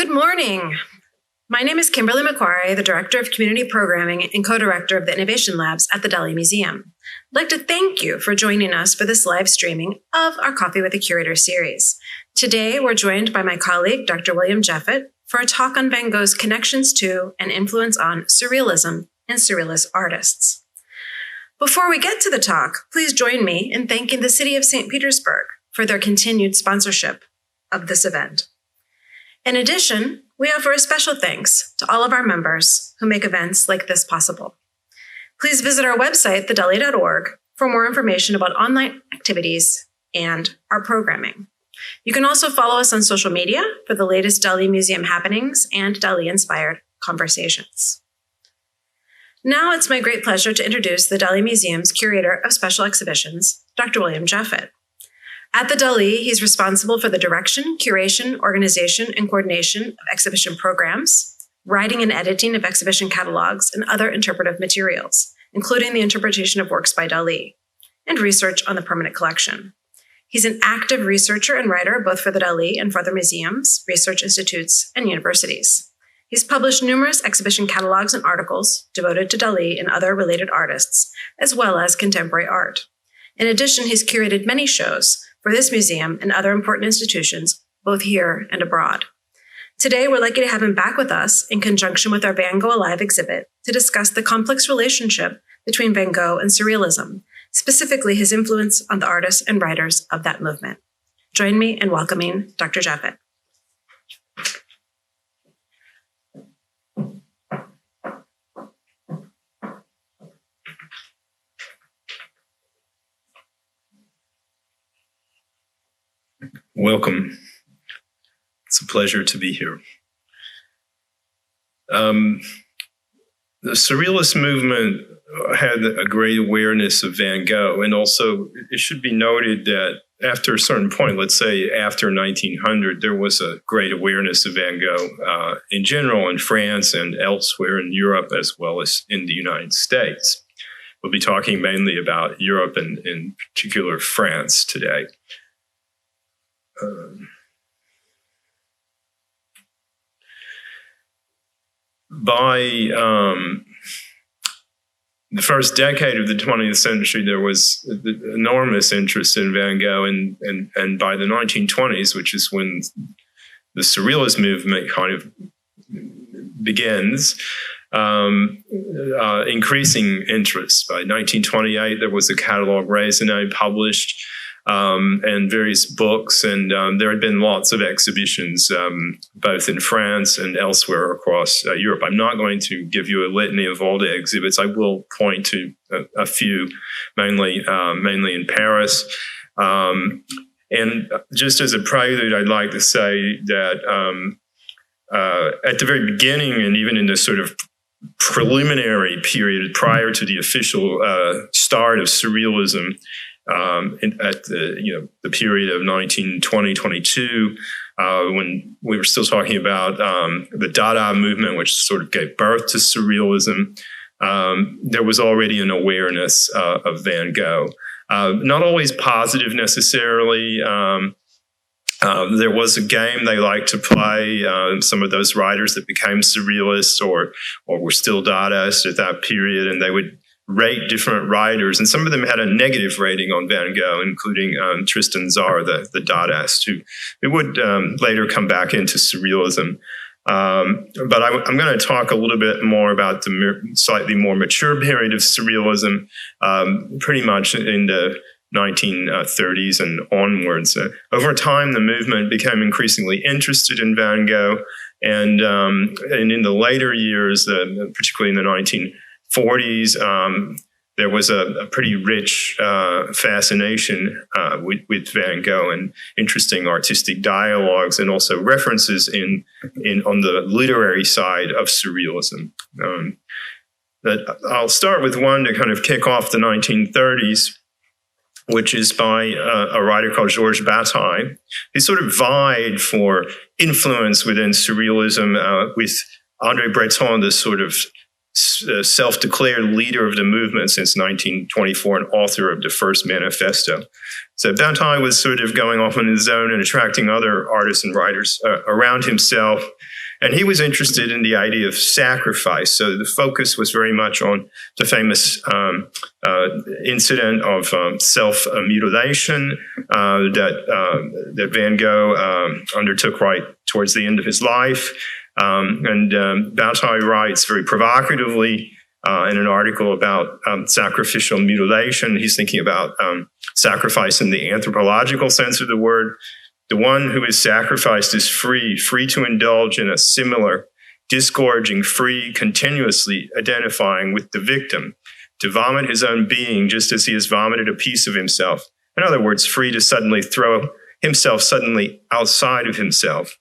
Good morning. My name is Kimberly McQuarrie, the Director of Community Programming and Co-Director of the Innovation Labs at the Dalí Museum. I'd like to thank you for joining us for this live streaming of our Coffee with a Curator series. Today, we're joined by my colleague, Dr. William Jaffet, for a talk on Van Gogh's connections to and influence on surrealism and surrealist artists. Before we get to the talk, please join me in thanking the City of St. Petersburg for their continued sponsorship of this event. In addition, we offer a special thanks to all of our members who make events like this possible. Please visit our website, thedalí.org, for more information about online activities and our programming. You can also follow us on social media for the latest Dalí Museum happenings and Dalí-inspired conversations. Now it's my great pleasure to introduce the Dalí Museum's Curator of Special Exhibitions, Dr. William Jaffet. At the Dalí, he's responsible for the direction, curation, organization, and coordination of exhibition programs, writing and editing of exhibition catalogs and other interpretive materials, including the interpretation of works by Dalí, and research on the permanent collection. He's an active researcher and writer both for the Dalí and for other museums, research institutes, and universities. He's published numerous exhibition catalogs and articles devoted to Dalí and other related artists, as well as contemporary art. In addition, he's curated many shows for this museum and other important institutions, both here and abroad. Today, we're lucky to have him back with us in conjunction with our Van Gogh Alive exhibit to discuss the complex relationship between Van Gogh and surrealism, specifically his influence on the artists and writers of that movement. Join me in welcoming Dr. Jeffett. Welcome. It's a pleasure to be here. The surrealist movement had a great awareness of Van Gogh, and also it should be noted that after a certain point, let's say after 1900, there was a great awareness of Van Gogh in general in France and elsewhere in Europe, as well as in the United States. We'll be talking mainly about Europe and in particular France today. By the first decade of the 20th century, there was enormous interest in Van Gogh, and by the 1920s, which is when the surrealist movement kind of begins, increasing interest. By 1928, there was a catalog raisonné published, and various books, and there had been lots of exhibitions, both in France and elsewhere across Europe. I'm not going to give you a litany of all the exhibits. I will point to a few, mainly in Paris. And just as a prelude, I'd like to say that at the very beginning, and even in this sort of preliminary period prior to the official start of surrealism, at the period of 1920-22, when we were still talking about the Dada movement, which sort of gave birth to surrealism, there was already an awareness of Van Gogh. Not always positive necessarily. There was a game they liked to play. Some of those writers that became surrealists or were still Dadaists at that period, and they would rate different writers, and some of them had a negative rating on Van Gogh, including Tristan Tzar, the Dadaist, who would later come back into surrealism. But I'm going to talk a little bit more about the slightly more mature period of surrealism, pretty much in the 1930s and onwards. Over time, the movement became increasingly interested in Van Gogh, and in the later years, particularly in the 1940s, there was a pretty rich fascination with Van Gogh and interesting artistic dialogues, and also references on the literary side of surrealism. I'll start with one to kind of kick off the 1930s, which is by a writer called Georges Bataille. He sort of vied for influence within surrealism with André Breton, this sort of self-declared leader of the movement since 1924 and author of the first manifesto. So Bataille was sort of going off on his own and attracting other artists and writers around himself. And he was interested in the idea of sacrifice. So the focus was very much on the famous incident of self-mutilation that Van Gogh undertook right towards the end of his life. And Bataille writes very provocatively in an article about sacrificial mutilation. He's thinking about sacrifice in the anthropological sense of the word. The one who is sacrificed is free to indulge in a similar disgorging, free, continuously identifying with the victim, to vomit his own being just as he has vomited a piece of himself. In other words, free to suddenly throw himself suddenly outside of himself.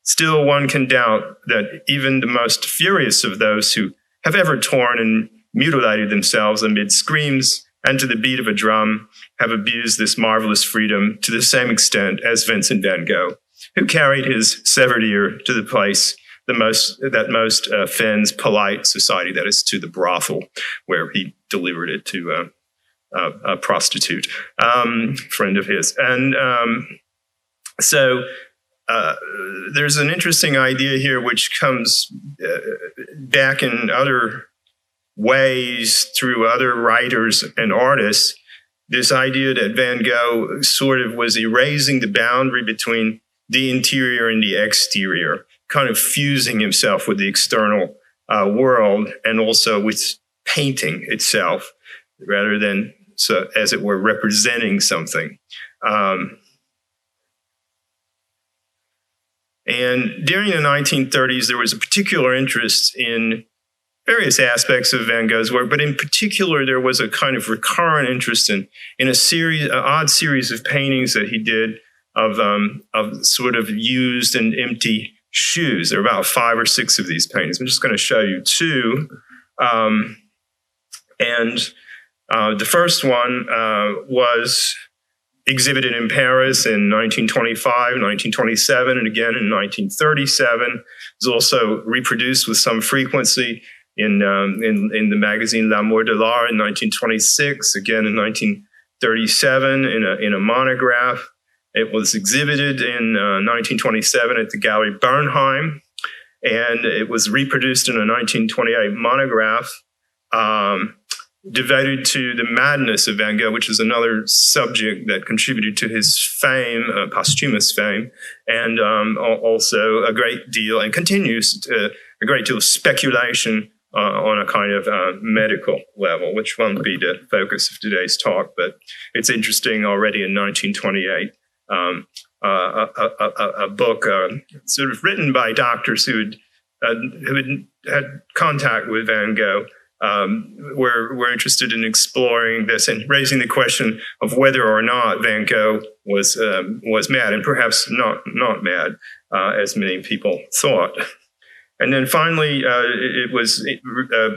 Still, one can doubt that even the most furious of those who have ever torn and mutilated themselves amid screams and to the beat of a drum have abused this marvelous freedom to the same extent as Vincent van Gogh, who carried his severed ear to the place that most offends polite society, that is, to the brothel, where he delivered it to a prostitute, friend of his. And so there's an interesting idea here which comes back in other ways through other writers and artists, this idea that Van Gogh sort of was erasing the boundary between the interior and the exterior, kind of fusing himself with the external world and also with painting itself, rather than, so as it were, representing something. And during the 1930s, there was a particular interest in various aspects of Van Gogh's work, but in particular, there was a kind of recurrent interest in an odd series of paintings that he did of sort of used and empty shoes. There are about 5 or 6 of these paintings. I'm just going to show you 2. The first one was exhibited in Paris in 1925, 1927, and again in 1937. It was also reproduced with some frequency in the magazine L'Amour de l'Art in 1926, again in 1937 in a monograph. It was exhibited in 1927 at the Gallery Bernheim, and it was reproduced in a 1928 monograph devoted to the madness of Van Gogh, which is another subject that contributed to his fame, posthumous fame, and also a great deal, and continues a great deal of speculation on a kind of medical level, which won't be the focus of today's talk, but it's interesting already in 1928. A book sort of written by doctors who had contact with Van Gogh were interested in exploring this and raising the question of whether or not Van Gogh was mad, and perhaps not mad, as many people thought. And then finally, it was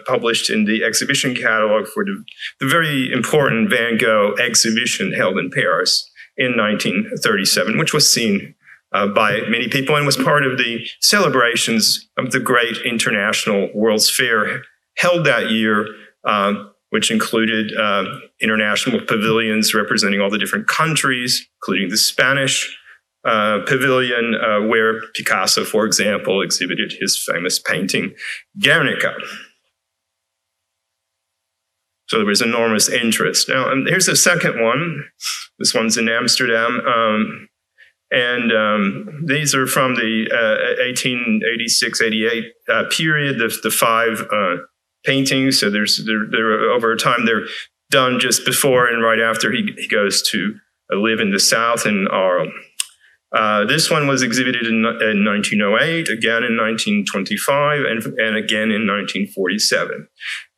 published in the exhibition catalog for the very important Van Gogh exhibition held in Paris in 1937, which was seen by many people and was part of the celebrations of the great international World's Fair held that year, which included international pavilions representing all the different countries, including the Spanish pavilion, where Picasso, for example, exhibited his famous painting, Guernica. So there was enormous interest. Now, here's the second one. This one's in Amsterdam. These are from the 1886-88 period, the 5 paintings. So they're over time, they're done just before and right after he goes to live in the South in Arles. This one was exhibited in 1908, again in 1925, and again in 1947.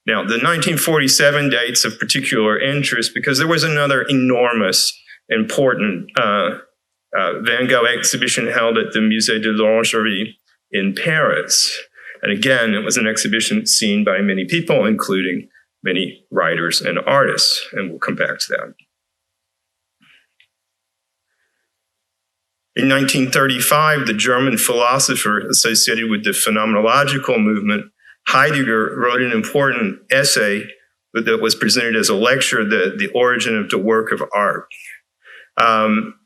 Now, the 1947 date's of particular interest because there was another enormous, important Van Gogh exhibition held at the Musée de l'Orangerie in Paris. And again, it was an exhibition seen by many people, including many writers and artists, and we'll come back to that. In 1935, the German philosopher associated with the phenomenological movement, Heidegger, wrote an important essay that was presented as a lecture, The Origin of the Work of Art.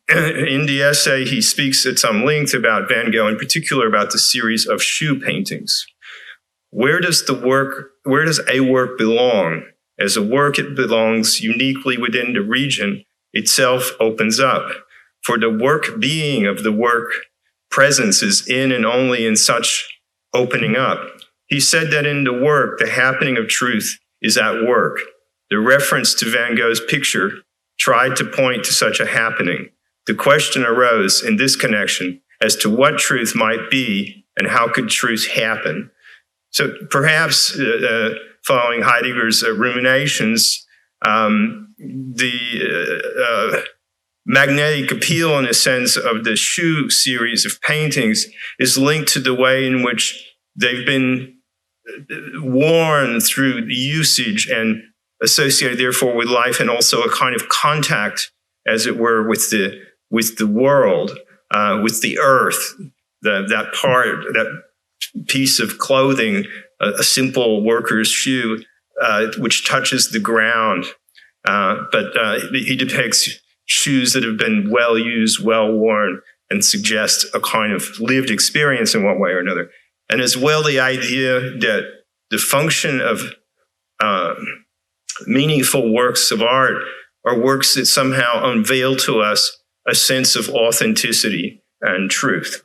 In the essay, he speaks at some length about Van Gogh, in particular about the series of shoe paintings. Where does a work belong? As a work, it belongs uniquely within the region itself opens up. For the work being of the work, presence is in and only in such opening up. He said that in the work, the happening of truth is at work. The reference to Van Gogh's picture tried to point to such a happening. The question arose in this connection as to what truth might be and how could truth happen. So perhaps following Heidegger's ruminations, the magnetic appeal, in a sense, of the shoe series of paintings is linked to the way in which they've been worn through the usage and associated, therefore, with life, and also a kind of contact, as it were, with the world, with the earth, that piece of clothing, a simple worker's shoe, which touches the ground. But he depicts shoes that have been well used, well worn, and suggest a kind of lived experience in one way or another. And as well, the idea that the function of meaningful works of art are works that somehow unveil to us a sense of authenticity and truth.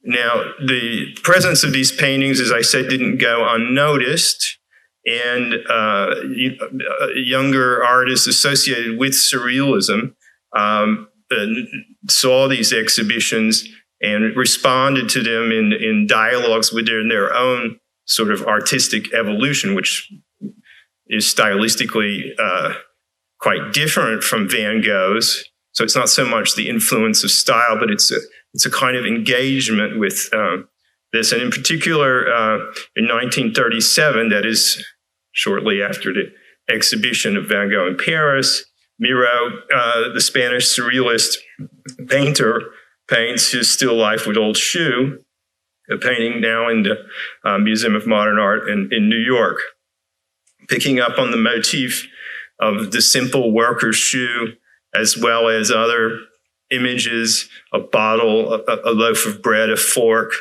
Now, the presence of these paintings, as I said, didn't go unnoticed, and younger artists associated with surrealism saw these exhibitions and responded to them in dialogues within their own sort of artistic evolution, which is stylistically quite different from Van Gogh's. So it's not so much the influence of style, but it's a kind of engagement with this. And in particular, in 1937, that is shortly after the exhibition of Van Gogh in Paris, Miró, the Spanish surrealist painter, paints his still life with old shoe, a painting now in the Museum of Modern Art in New York, picking up on the motif of the simple worker's shoe, as well as other images, a bottle, a loaf of bread, a fork,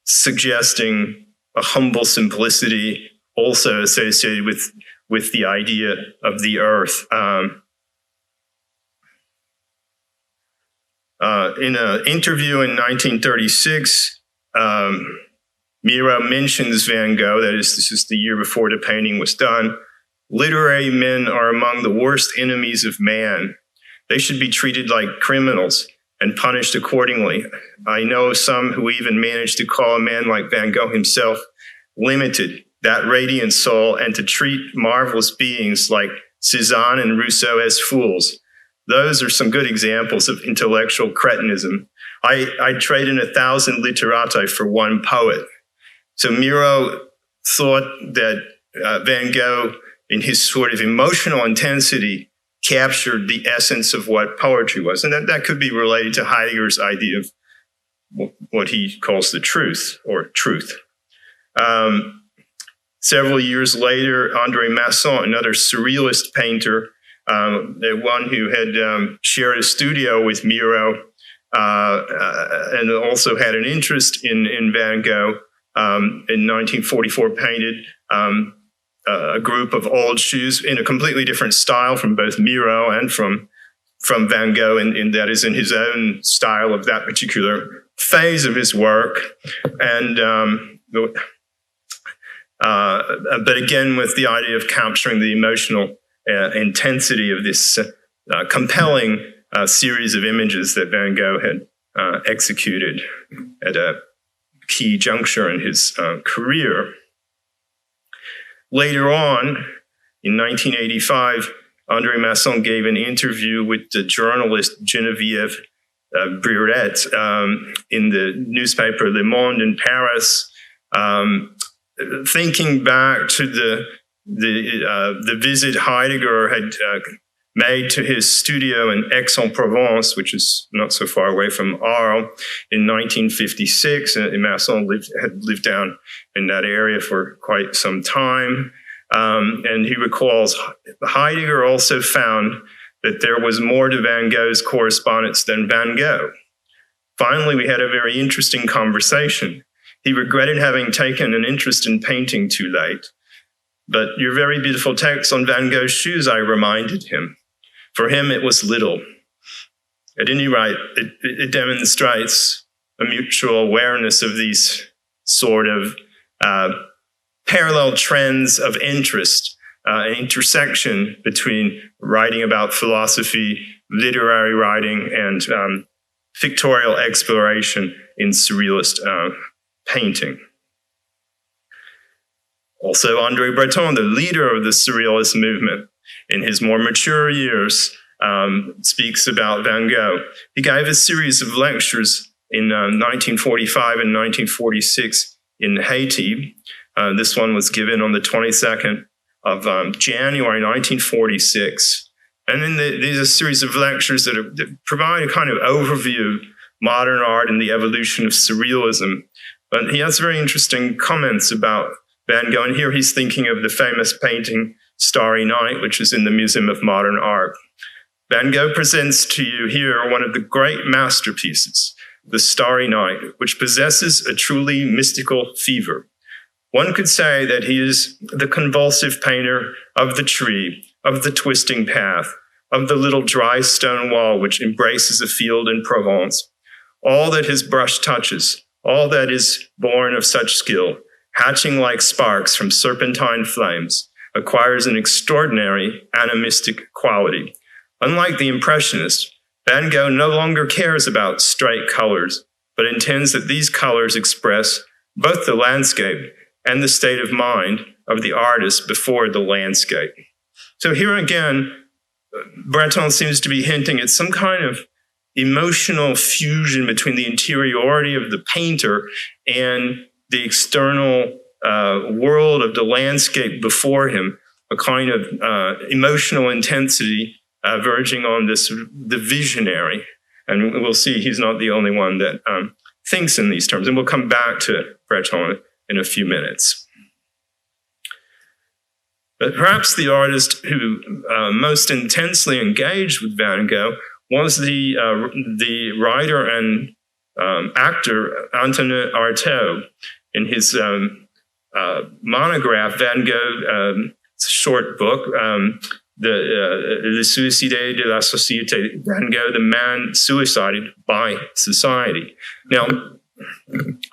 suggesting a humble simplicity also associated with the idea of the earth. In an interview in 1936, Miró mentions Van Gogh, that is, this is the year before the painting was done. Literary men are among the worst enemies of man. They should be treated like criminals and punished accordingly. I know of some who even managed to call a man like Van Gogh himself limited, that radiant soul, and to treat marvelous beings like Cézanne and Rousseau as fools. Those are some good examples of intellectual cretinism. I trade in 1,000 literati for one poet. So Miró thought that Van Gogh, in his sort of emotional intensity, captured the essence of what poetry was. And that could be related to Heidegger's idea of what he calls the truth, or truth. Several years later, André Masson, another surrealist painter, the one who had shared a studio with Miró and also had an interest in Van Gogh, in 1944 painted a group of old shoes in a completely different style from both Miró and from Van Gogh, and that is in his own style of that particular phase of his work. And but again, with the idea of capturing the emotional intensity of this compelling series of images that Van Gogh had executed at a key juncture in his career. Later on, in 1985, André Masson gave an interview with the journalist Geneviève Briret in the newspaper Le Monde in Paris, thinking back to the visit Heidegger had made to his studio in Aix-en-Provence, which is not so far away from Arles, in 1956. And Masson had lived down in that area for quite some time. And he recalls Heidegger also found that there was more to Van Gogh's correspondence than Van Gogh. Finally, we had a very interesting conversation. He regretted having taken an interest in painting too late. But your very beautiful text on Van Gogh's shoes, I reminded him. For him, it was little. At any rate, it demonstrates a mutual awareness of these sort of parallel trends of interest, an intersection between writing about philosophy, literary writing, and pictorial exploration in surrealist painting. Also, André Breton, the leader of the surrealist movement, in his more mature years, speaks about Van Gogh. He gave a series of lectures in 1945 and 1946 in Haiti. This one was given on the 22nd of January 1946. And then there's a series of lectures that provide a kind of overview of modern art and the evolution of surrealism. But he has very interesting comments about Van Gogh. And here he's thinking of the famous painting Starry Night, which is in the Museum of Modern Art. Van Gogh presents to you here one of the great masterpieces, the Starry Night, which possesses a truly mystical fever. One could say that he is the convulsive painter of the tree, of the twisting path, of the little dry stone wall which embraces a field in Provence. All that his brush touches, all that is born of such skill, hatching like sparks from serpentine flames, acquires an extraordinary animistic quality. Unlike the Impressionists, Van Gogh no longer cares about straight colors, but intends that these colors express both the landscape and the state of mind of the artist before the landscape. So here again, Breton seems to be hinting at some kind of emotional fusion between the interiority of the painter and the external world of the landscape before him, a kind of emotional intensity verging on the visionary. And we'll see he's not the only one that thinks in these terms. And we'll come back to Breton in a few minutes. But perhaps the artist who most intensely engaged with Van Gogh was the writer and actor Antonin Artaud. In his monograph, Van Gogh, it's a short book, Le Suicide de la Société, Van Gogh, the man suicided by society. Now,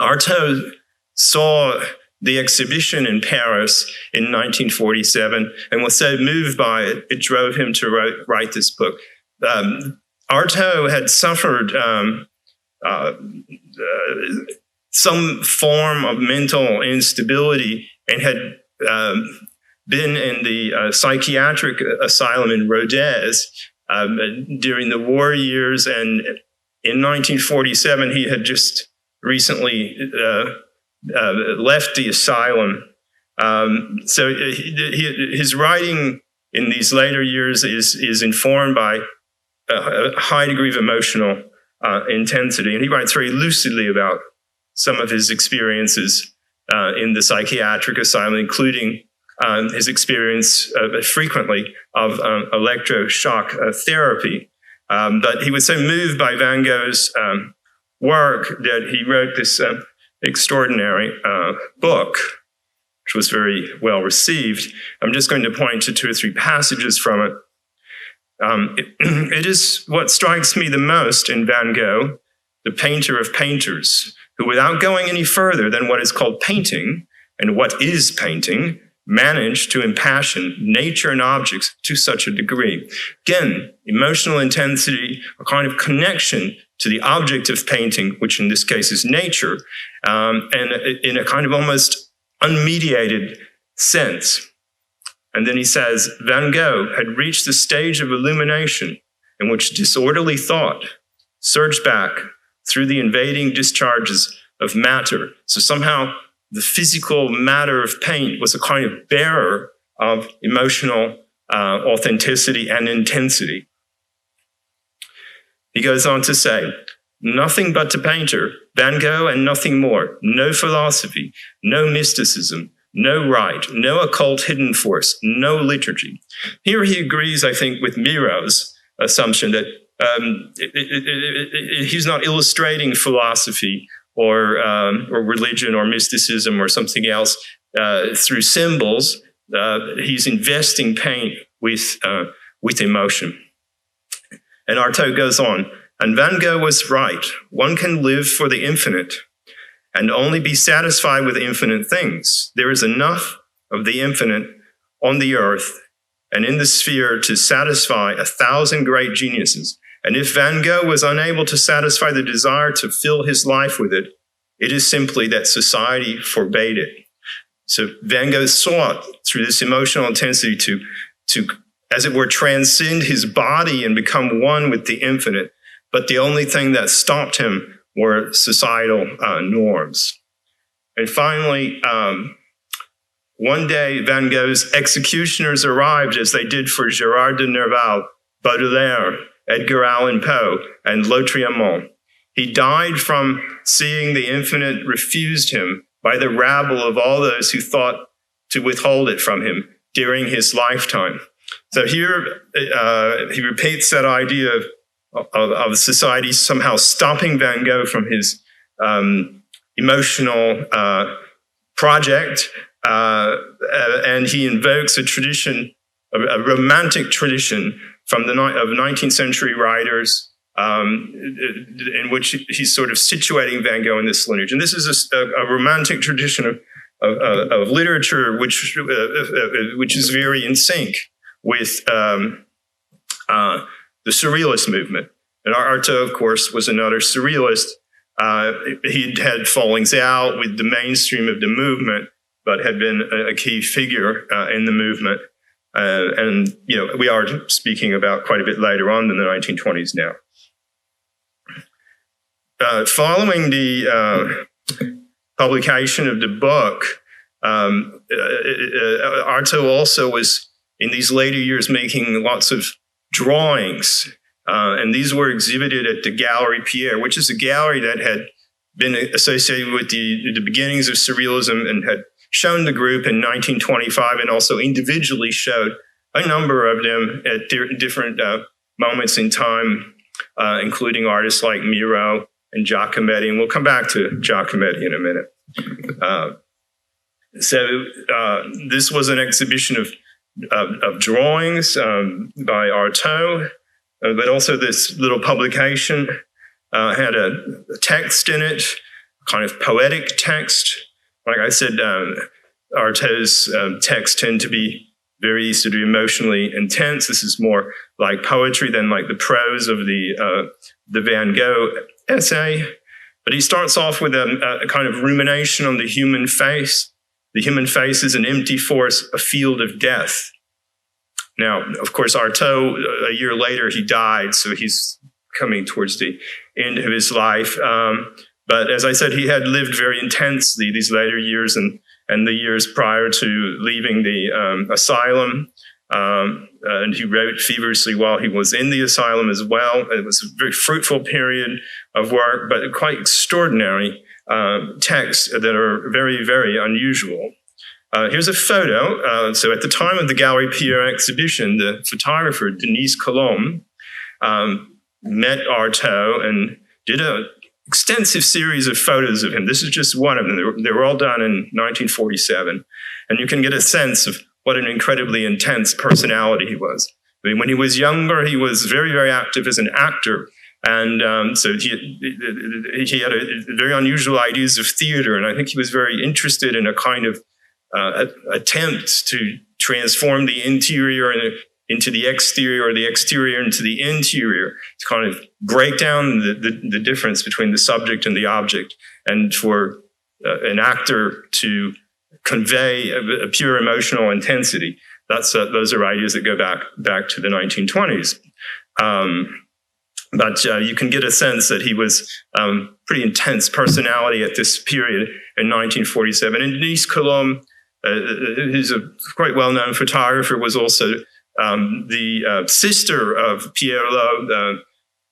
Artaud saw the exhibition in Paris in 1947 and was so moved by it, it drove him to write this book. Artaud had suffered some form of mental instability and had been in the psychiatric asylum in Rodez during the war years. And in 1947, he had just recently left the asylum. So his writing in these later years is informed by a high degree of emotional intensity. And he writes very lucidly about some of his experiences in the psychiatric asylum, including his experience frequently of electroshock therapy. But he was so moved by Van Gogh's work that he wrote this extraordinary book, which was very well received. I'm just going to point to 2 or 3 passages from it. It is what strikes me the most in Van Gogh, the painter of painters, who, without going any further than what is called painting and what is painting, managed to impassion nature and objects to such a degree. Again, emotional intensity, a kind of connection to the object of painting, which in this case is nature, and in a kind of almost unmediated sense. And then he says, Van Gogh had reached the stage of illumination in which disorderly thought surged back through the invading discharges of matter. So somehow the physical matter of paint was a kind of bearer of emotional authenticity and intensity. He goes on to say, nothing but the painter, Van Gogh, and nothing more. No philosophy, no mysticism, no rite, no occult hidden force, no liturgy. Here he agrees, I think, with Miró's assumption that he's not illustrating philosophy or religion or mysticism or something else through symbols. He's investing paint with emotion. And Artaud goes on, and Van Gogh was right. One can live for the infinite and only be satisfied with infinite things. There is enough of the infinite on the earth and in the sphere to satisfy 1,000 great geniuses. And if Van Gogh was unable to satisfy the desire to fill his life with it, it is simply that society forbade it. So Van Gogh sought through this emotional intensity to, as it were, transcend his body and become one with the infinite. But the only thing that stopped him were societal norms. And finally, one day, Van Gogh's executioners arrived, as they did for Gérard de Nerval, Baudelaire, Edgar Allan Poe, and Lautréamont. He died from seeing the infinite refused him by the rabble of all those who thought to withhold it from him during his lifetime. So here he repeats that idea of society somehow stopping Van Gogh from his emotional project, and he invokes a tradition, a romantic tradition of 19th century writers, in which he's sort of situating Van Gogh in this lineage. And this is a romantic tradition of literature which is very in sync with the surrealist movement. And Artaud, of course, was another surrealist. He'd had fallings out with the mainstream of the movement, but had been a key figure in the movement. And we are speaking about quite a bit later on in the 1920s now. Following the publication of the book, Artaud also was, in these later years, making lots of drawings. And these were exhibited at the Gallery Pierre, which is a gallery that had been associated with the beginnings of surrealism and had shown the group in 1925 and also individually showed a number of them at different moments in time, including artists like Miró and Giacometti. And we'll come back to Giacometti in a minute. So this was an exhibition of drawings by Artaud, but also this little publication had a text in it, kind of poetic text. Like I said, Artaud's texts tend to be very sort of emotionally intense. This is more like poetry than like the prose of the Van Gogh essay. But he starts off with a kind of rumination on the human face. The human face is an empty force, a field of death. Now, of course, Artaud, a year later, he died, so he's coming towards the end of his life. But as I said, he had lived very intensely these later years and the years prior to leaving the asylum. And he wrote feverishly while he was in the asylum as well. It was a very fruitful period of work, but quite extraordinary texts that are very, very unusual. Here's a photo. So at the time of the Gallery Pierre exhibition, the photographer, Denise Coulombe, met Artaud and did an extensive series of photos of him. This is just one of them. They were all done in 1947. And you can get a sense of what an incredibly intense personality he was. I mean, when he was younger, he was very, very active as an actor. And so he had very unusual ideas of theater. And I think he was very interested in a kind of attempt to transform the interior into the exterior, or the exterior into the interior, to kind of break down the difference between the subject and the object, and for an actor to convey a pure emotional intensity. Those are ideas that go back to the 1920s. But you can get a sense that he was pretty intense personality at this period in 1947. And Denise Coulombe, who's a quite well-known photographer, was also the sister of Pierre Lowe,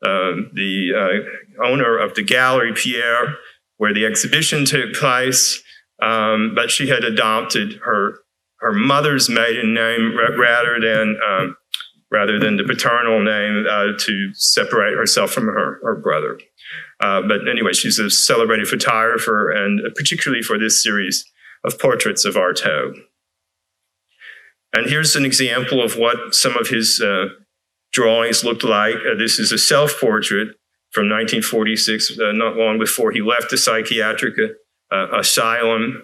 the owner of the Gallery Pierre, where the exhibition took place. But she had adopted her mother's maiden name rather rather than the paternal name to separate herself from her brother. But anyway, she's a celebrated photographer, and particularly for this series of portraits of Artaud. And here's an example of what some of his drawings looked like. This is a self-portrait from 1946, not long before he left the psychiatric asylum.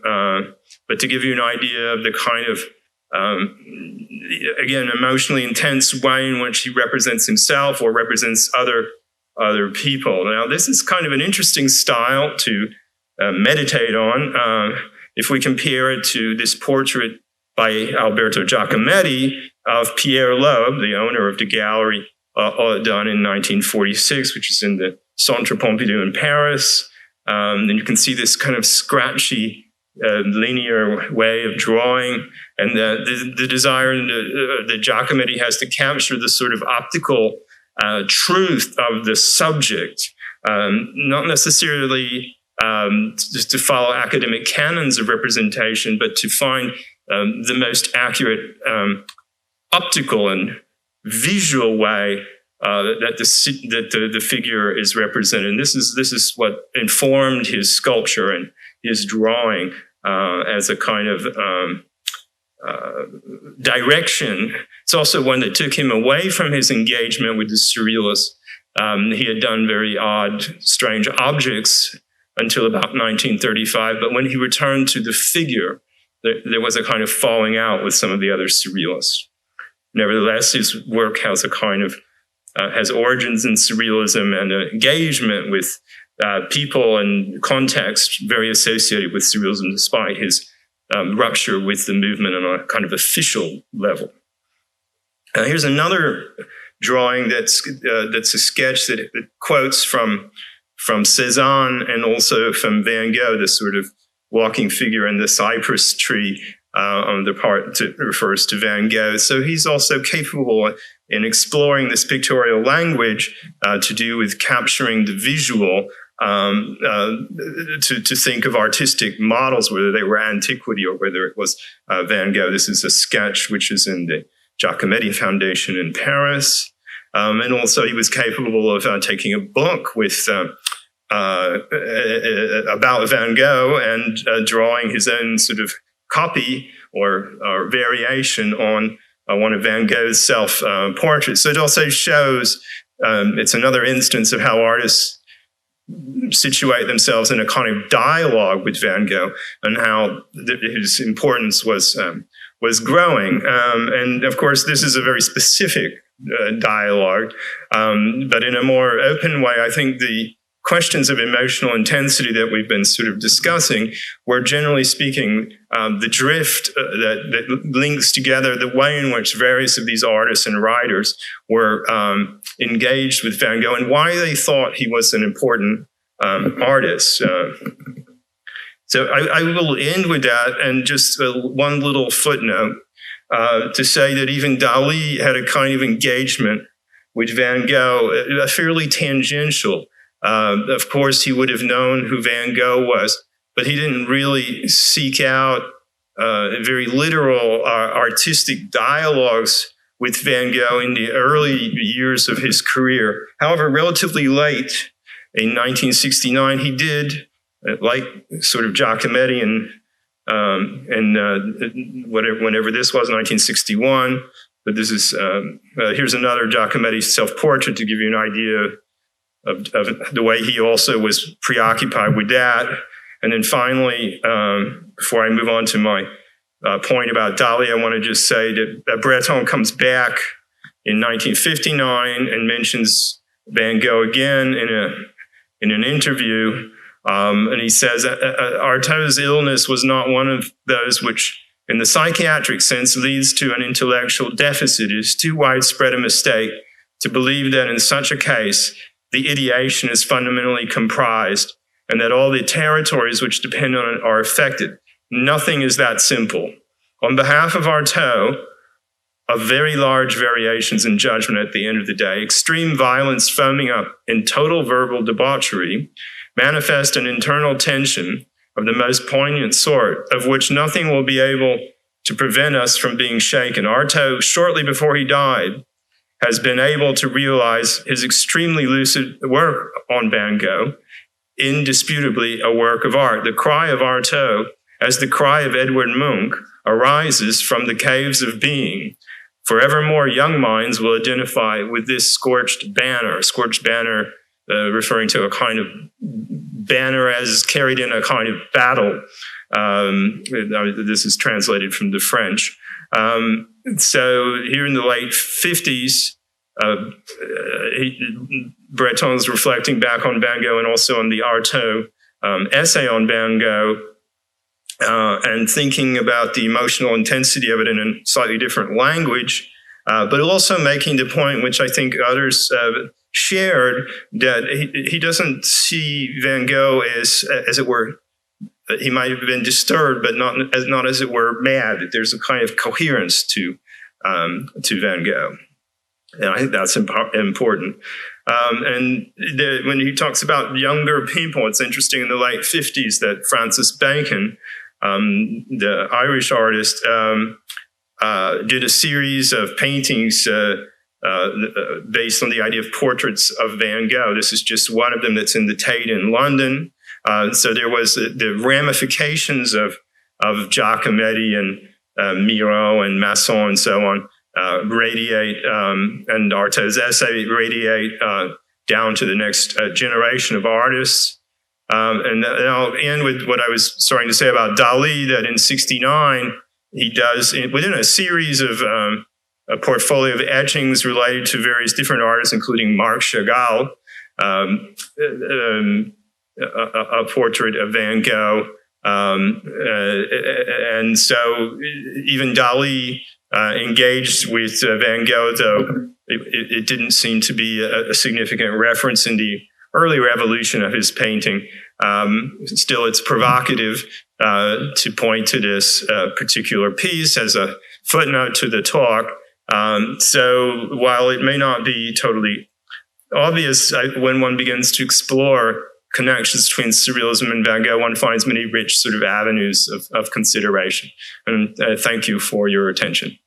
But to give you an idea of the kind of, again, emotionally intense way in which he represents himself or represents other people. Now, this is kind of an interesting style to meditate on. If we compare it to this portrait by Alberto Giacometti of Pierre Loeb, the owner of the gallery, done in 1946, which is in the Centre Pompidou in Paris. And you can see this kind of scratchy, linear way of drawing, and the desire that Giacometti has to capture the sort of optical truth of the subject, not necessarily just to follow academic canons of representation, but to find the most accurate optical and visual way that the figure is represented. And this is what informed his sculpture and his drawing as a kind of direction. It's also one that took him away from his engagement with the surrealists. He had done very odd, strange objects until about 1935, but when he returned to the figure, there was a kind of falling out with some of the other surrealists. Nevertheless, his work has a kind of has origins in surrealism and an engagement with people and context very associated with surrealism, despite his rupture with the movement on a kind of official level. Here's another drawing that's a sketch that quotes from Cézanne and also from Van Gogh, this sort of walking figure in the cypress tree on the part that refers to Van Gogh. So he's also capable in exploring this pictorial language to do with capturing the visual, to think of artistic models, whether they were antiquity or whether it was Van Gogh. This is a sketch which is in the Giacometti Foundation in Paris. And also he was capable of taking a book with about Van Gogh and drawing his own sort of copy or variation on one of Van Gogh's self-portraits. So it also shows, it's another instance of how artists situate themselves in a kind of dialogue with Van Gogh and how his importance was growing. And of course, this is a very specific dialogue, but in a more open way, I think the questions of emotional intensity that we've been sort of discussing were, generally speaking, the drift that links together the way in which various of these artists and writers were engaged with Van Gogh and why they thought he was an important artist. So I will end with that and just one little footnote to say that even Dalí had a kind of engagement with Van Gogh, fairly tangential. Of course, he would have known who Van Gogh was, but he didn't really seek out very literal artistic dialogues with Van Gogh in the early years of his career. However, relatively late, in 1969, he did, like sort of Giacometti and whenever this was, 1961. But this is here's another Giacometti self-portrait to give you an idea of the way he also was preoccupied with that. And then finally, before I move on to my point about Dalí, I want to just say that Breton comes back in 1959 and mentions Van Gogh again in an interview. And he says, Artaud's illness was not one of those which, in the psychiatric sense, leads to an intellectual deficit. It is too widespread a mistake to believe that in such a case, the ideation is fundamentally comprised and that all the territories which depend on it are affected. Nothing is that simple. On behalf of Artaud, of very large variations in judgment at the end of the day, extreme violence foaming up in total verbal debauchery, manifest an internal tension of the most poignant sort, of which nothing will be able to prevent us from being shaken. Artaud, shortly before he died, has been able to realize his extremely lucid work on Van Gogh, indisputably a work of art. The cry of Artaud, as the cry of Edward Munch, arises from the caves of being. Forevermore, young minds will identify with this scorched banner referring to a kind of banner as carried in a kind of battle. This is translated from the French. So here in the late 50s, Breton's reflecting back on Van Gogh and also on the Artaud essay on Van Gogh, and thinking about the emotional intensity of it in a slightly different language, but also making the point, which I think others shared, that he doesn't see Van Gogh as it were, he might have been disturbed, but not as it were mad. There's a kind of coherence to Van Gogh. And I think that's important. When he talks about younger people, it's interesting in the late 50s that Francis Bacon, the Irish artist, did a series of paintings based on the idea of portraits of Van Gogh. This is just one of them that's in the Tate in London. So there was the ramifications of Giacometti and Miró and Masson and so on radiate, and Artaud's essay radiate down to the next generation of artists. And I'll end with what I was starting to say about Dalí, that in '69, he does, within a series of a portfolio of etchings related to various different artists, including Marc Chagall, a portrait of Van Gogh. And so even Dalí engaged with Van Gogh, though it didn't seem to be a significant reference in the earlier evolution of his painting. Still, it's provocative to point to this particular piece as a footnote to the talk. So while it may not be totally obvious when one begins to explore connections between surrealism and Van Gogh, one finds many rich sort of avenues of consideration. And thank you for your attention.